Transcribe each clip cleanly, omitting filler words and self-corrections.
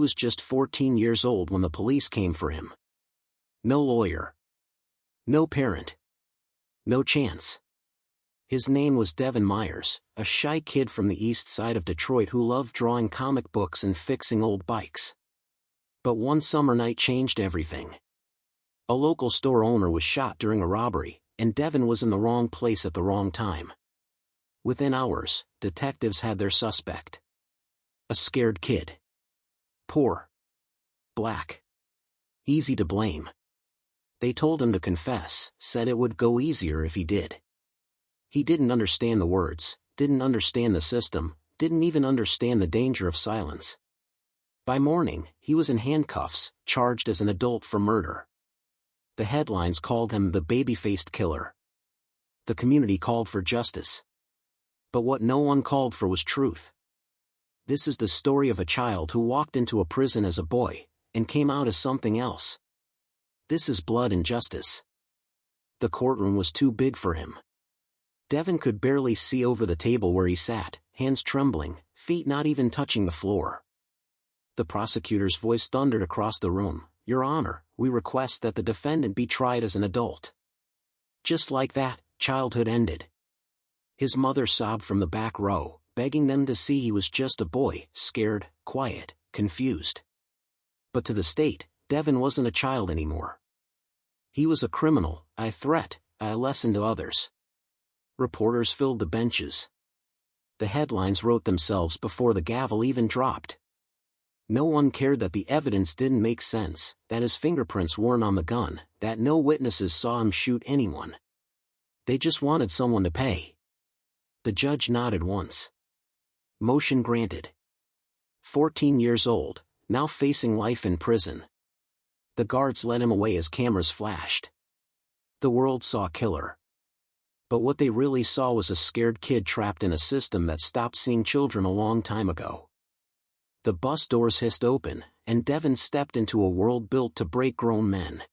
was just 14 years old when the police came for him. No lawyer. No parent. No chance. His name was Devon Myers, a shy kid from the east side of Detroit who loved drawing comic books and fixing old bikes. But one summer night changed everything. A local store owner was shot during a robbery, and Devon was in the wrong place at the wrong time. Within hours, detectives had their suspect. A scared kid. Poor. Black. Easy to blame. They told him to confess, said it would go easier if he did. He didn't understand the words, didn't understand the system, didn't even understand the danger of silence. By morning, he was in handcuffs, charged as an adult for murder. The headlines called him the baby-faced killer. The community called for justice. But what no one called for was truth. This is the story of a child who walked into a prison as a boy, and came out as something else. This is blood and justice. The courtroom was too big for him. Devon could barely see over the table where he sat, hands trembling, feet not even touching the floor. The prosecutor's voice thundered across the room, "Your Honor, we request that the defendant be tried as an adult." Just like that, childhood ended. His mother sobbed from the back row, begging them to see he was just a boy, scared, quiet, confused. But to the state, Devon wasn't a child anymore. He was a criminal, a threat, a lesson to others. Reporters filled the benches. The headlines wrote themselves before the gavel even dropped. No one cared that the evidence didn't make sense, that his fingerprints weren't on the gun, that no witnesses saw him shoot anyone. They just wanted someone to pay. The judge nodded once. Motion granted. 14 years old, now facing life in prison. The guards led him away as cameras flashed. The world saw killer. But what they really saw was a scared kid trapped in a system that stopped seeing children a long time ago. The bus doors hissed open, and Devon stepped into a world built to break grown men.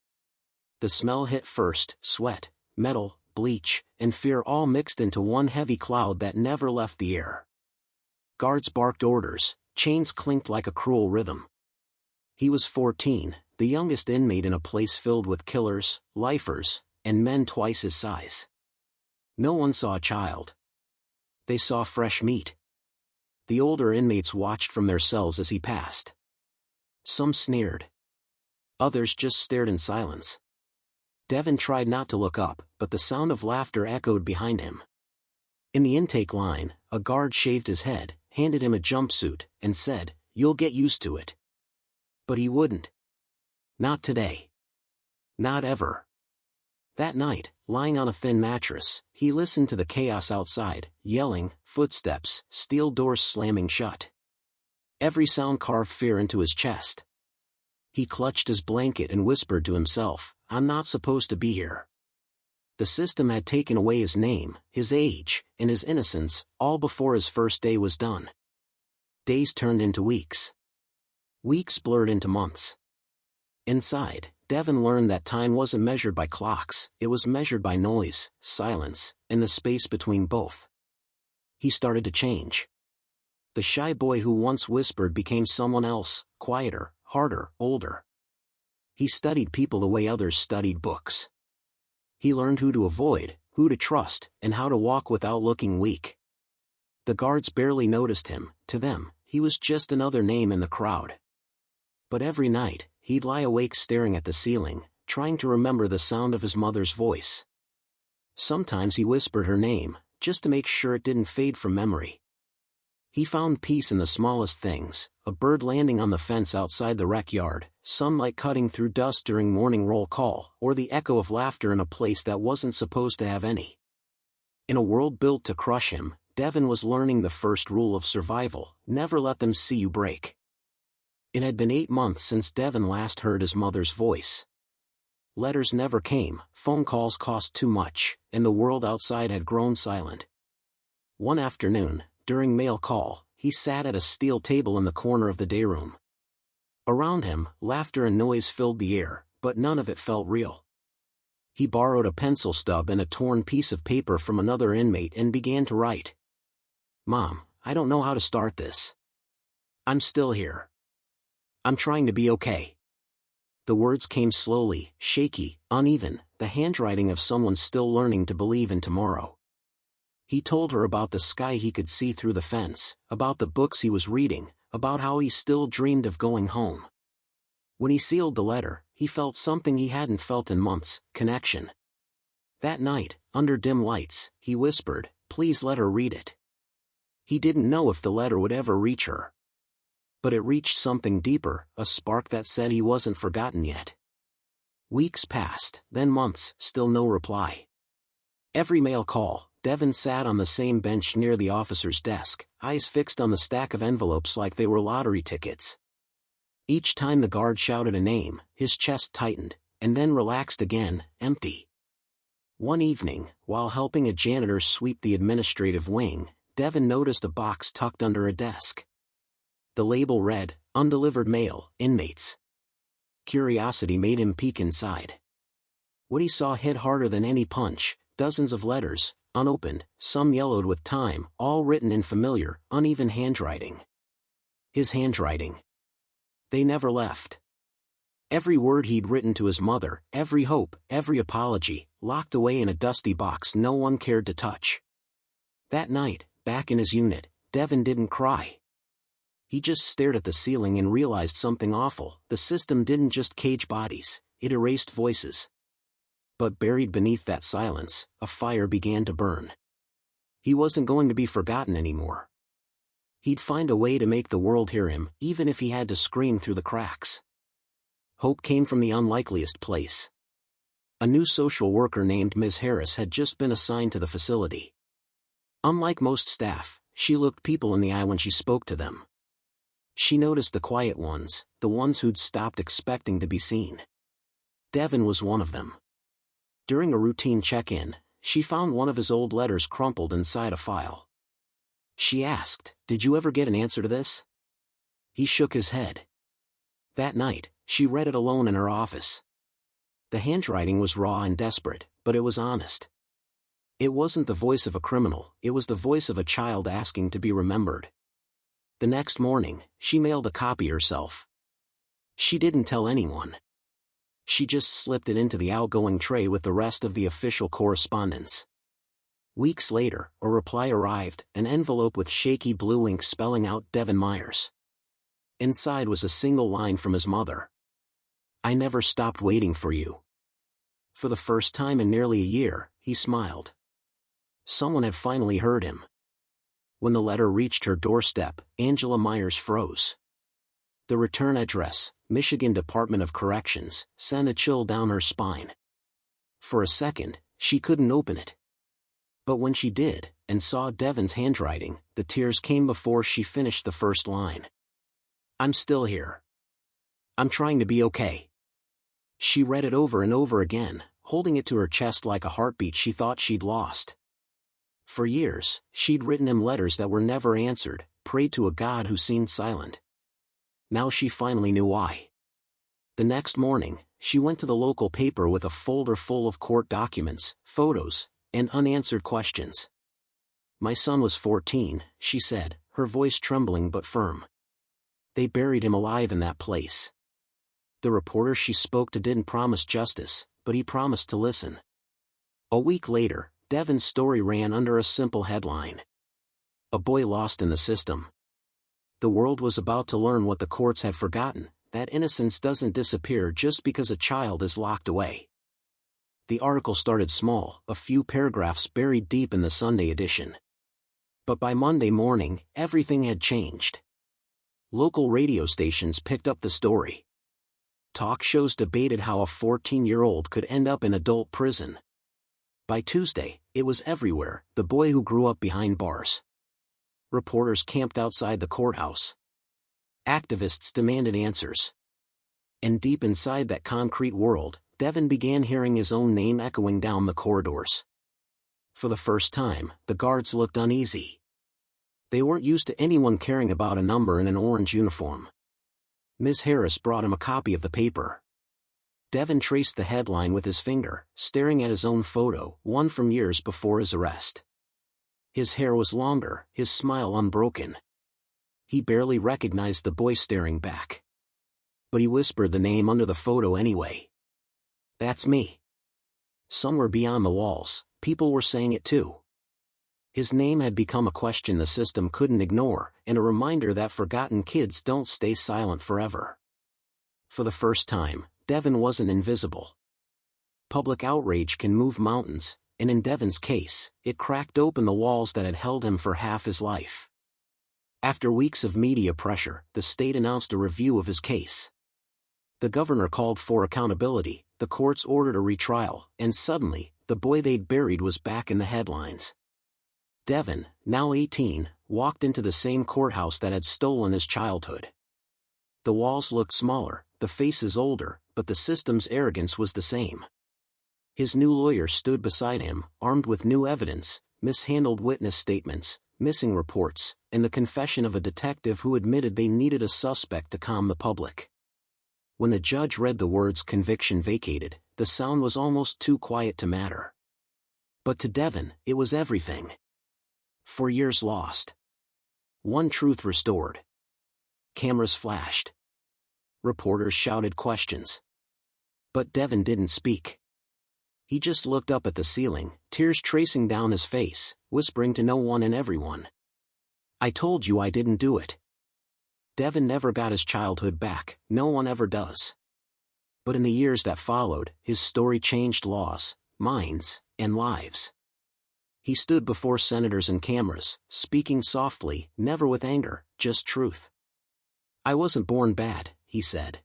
The smell hit first, sweat, metal, bleach, and fear all mixed into one heavy cloud that never left the air. Guards barked orders, chains clinked like a cruel rhythm. He was 14, the youngest inmate in a place filled with killers, lifers, and men twice his size. No one saw a child. They saw fresh meat. The older inmates watched from their cells as he passed. Some sneered. Others just stared in silence. Devon tried not to look up, but the sound of laughter echoed behind him. In the intake line, a guard shaved his head, handed him a jumpsuit, and said, "You'll get used to it." But he wouldn't. Not today. Not ever. That night, lying on a thin mattress, he listened to the chaos outside, yelling, footsteps, steel doors slamming shut. Every sound carved fear into his chest. He clutched his blanket and whispered to himself, "I'm not supposed to be here." The system had taken away his name, his age, and his innocence, all before his first day was done. Days turned into weeks. Weeks blurred into months. Inside, Devon learned that time wasn't measured by clocks, it was measured by noise, silence, and the space between both. He started to change. The shy boy who once whispered became someone else, quieter, harder, older. He studied people the way others studied books. He learned who to avoid, who to trust, and how to walk without looking weak. The guards barely noticed him, to them, he was just another name in the crowd. But every night, he'd lie awake staring at the ceiling, trying to remember the sound of his mother's voice. Sometimes he whispered her name, just to make sure it didn't fade from memory. He found peace in the smallest things, a bird landing on the fence outside the rec yard, sunlight cutting through dust during morning roll call, or the echo of laughter in a place that wasn't supposed to have any. In a world built to crush him, Devon was learning the first rule of survival: never let them see you break. It had been 8 months since Devon last heard his mother's voice. Letters never came, phone calls cost too much, and the world outside had grown silent. One afternoon, during mail call, he sat at a steel table in the corner of the day room. Around him, laughter and noise filled the air, but none of it felt real. He borrowed a pencil stub and a torn piece of paper from another inmate and began to write. "Mom, I don't know how to start this. I'm still here. I'm trying to be okay. The words came slowly, shaky, uneven, the handwriting of someone still learning to believe in tomorrow. He told her about the sky he could see through the fence, about the books he was reading, about how he still dreamed of going home. When he sealed the letter, he felt something he hadn't felt in months: connection. That night, under dim lights, he whispered, "Please let her read it." He didn't know if the letter would ever reach her. But it reached something deeper, a spark that said he wasn't forgotten yet. Weeks passed, then months, still no reply. Every mail call, Devon sat on the same bench near the officer's desk, eyes fixed on the stack of envelopes like they were lottery tickets. Each time the guard shouted a name, his chest tightened, and then relaxed again, empty. One evening, while helping a janitor sweep the administrative wing, Devon noticed a box tucked under a desk. The label read, "Undelivered mail, inmates." Curiosity made him peek inside. What he saw hit harder than any punch: dozens of letters, unopened, some yellowed with time, all written in familiar, uneven handwriting. His handwriting. They never left. Every word he'd written to his mother, every hope, every apology, locked away in a dusty box no one cared to touch. That night, back in his unit, Devon didn't cry. He just stared at the ceiling and realized something awful: the system didn't just cage bodies, it erased voices. But buried beneath that silence, a fire began to burn. He wasn't going to be forgotten anymore. He'd find a way to make the world hear him, even if he had to scream through the cracks. Hope came from the unlikeliest place. A new social worker named Ms. Harris had just been assigned to the facility. Unlike most staff, she looked people in the eye when she spoke to them. She noticed the quiet ones, the ones who'd stopped expecting to be seen. Devon was one of them. During a routine check-in, she found one of his old letters crumpled inside a file. She asked, "Did you ever get an answer to this?" He shook his head. That night, she read it alone in her office. The handwriting was raw and desperate, but it was honest. It wasn't the voice of a criminal, it was the voice of a child asking to be remembered. The next morning, she mailed a copy herself. She didn't tell anyone. She just slipped it into the outgoing tray with the rest of the official correspondence. Weeks later, a reply arrived, an envelope with shaky blue ink spelling out Devon Myers. Inside was a single line from his mother. "I never stopped waiting for you." For the first time in nearly a year, he smiled. Someone had finally heard him. When the letter reached her doorstep, Angela Myers froze. The return address, Michigan Department of Corrections, sent a chill down her spine. For a second, she couldn't open it. But when she did, and saw Devon's handwriting, the tears came before she finished the first line. "I'm still here. I'm trying to be okay." She read it over and over again, holding it to her chest like a heartbeat she thought she'd lost. For years, she'd written him letters that were never answered, prayed to a God who seemed silent. Now she finally knew why. The next morning, she went to the local paper with a folder full of court documents, photos, and unanswered questions. "My son was 14, she said, her voice trembling but firm. "They buried him alive in that place." The reporter she spoke to didn't promise justice, but he promised to listen. A week later, Devon's story ran under a simple headline: "A boy lost in the system." The world was about to learn what the courts had forgotten: that innocence doesn't disappear just because a child is locked away. The article started small, a few paragraphs buried deep in the Sunday edition. But by Monday morning, everything had changed. Local radio stations picked up the story. Talk shows debated how a 14-year-old could end up in adult prison. By Tuesday, it was everywhere: the boy who grew up behind bars. Reporters camped outside the courthouse. Activists demanded answers. And deep inside that concrete world, Devon began hearing his own name echoing down the corridors. For the first time, the guards looked uneasy. They weren't used to anyone caring about a number in an orange uniform. Ms. Harris brought him a copy of the paper. Devon traced the headline with his finger, staring at his own photo, one from years before his arrest. His hair was longer, his smile unbroken. He barely recognized the boy staring back. But he whispered the name under the photo anyway. That's me. Somewhere beyond the walls, people were saying it too. His name had become a question the system couldn't ignore, and a reminder that forgotten kids don't stay silent forever. For the first time, Devon wasn't invisible. Public outrage can move mountains, and in Devon's case, it cracked open the walls that had held him for half his life. After weeks of media pressure, the state announced a review of his case. The governor called for accountability, the courts ordered a retrial, and suddenly, the boy they'd buried was back in the headlines. Devon, now 18, walked into the same courthouse that had stolen his childhood. The walls looked smaller, the faces older, but the system's arrogance was the same. His new lawyer stood beside him, armed with new evidence, mishandled witness statements, missing reports, and the confession of a detective who admitted they needed a suspect to calm the public. When the judge read the words "conviction vacated," the sound was almost too quiet to matter. But to Devon, it was everything. 4 years lost. One truth restored. Cameras flashed. Reporters shouted questions. But Devon didn't speak. He just looked up at the ceiling, tears tracing down his face, whispering to no one and everyone. "I told you I didn't do it." Devon never got his childhood back, no one ever does. But in the years that followed, his story changed laws, minds, and lives. He stood before senators and cameras, speaking softly, never with anger, just truth. "I wasn't born bad," he said.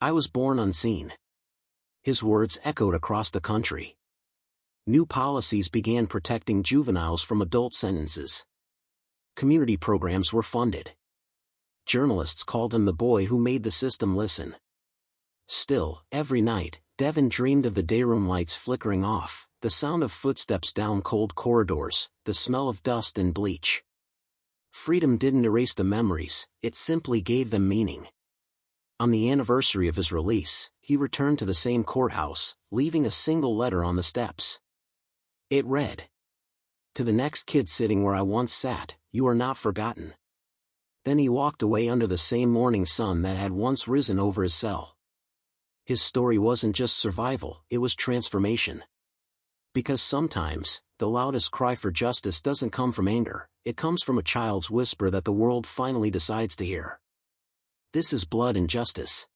"I was born unseen." His words echoed across the country. New policies began protecting juveniles from adult sentences. Community programs were funded. Journalists called him the boy who made the system listen. Still, every night, Devon dreamed of the dayroom lights flickering off, the sound of footsteps down cold corridors, the smell of dust and bleach. Freedom didn't erase the memories, it simply gave them meaning. On the anniversary of his release, he returned to the same courthouse, leaving a single letter on the steps. It read, "To the next kid sitting where I once sat, you are not forgotten." Then he walked away under the same morning sun that had once risen over his cell. His story wasn't just survival, it was transformation. Because sometimes, the loudest cry for justice doesn't come from anger, it comes from a child's whisper that the world finally decides to hear. This is Blood and Justice.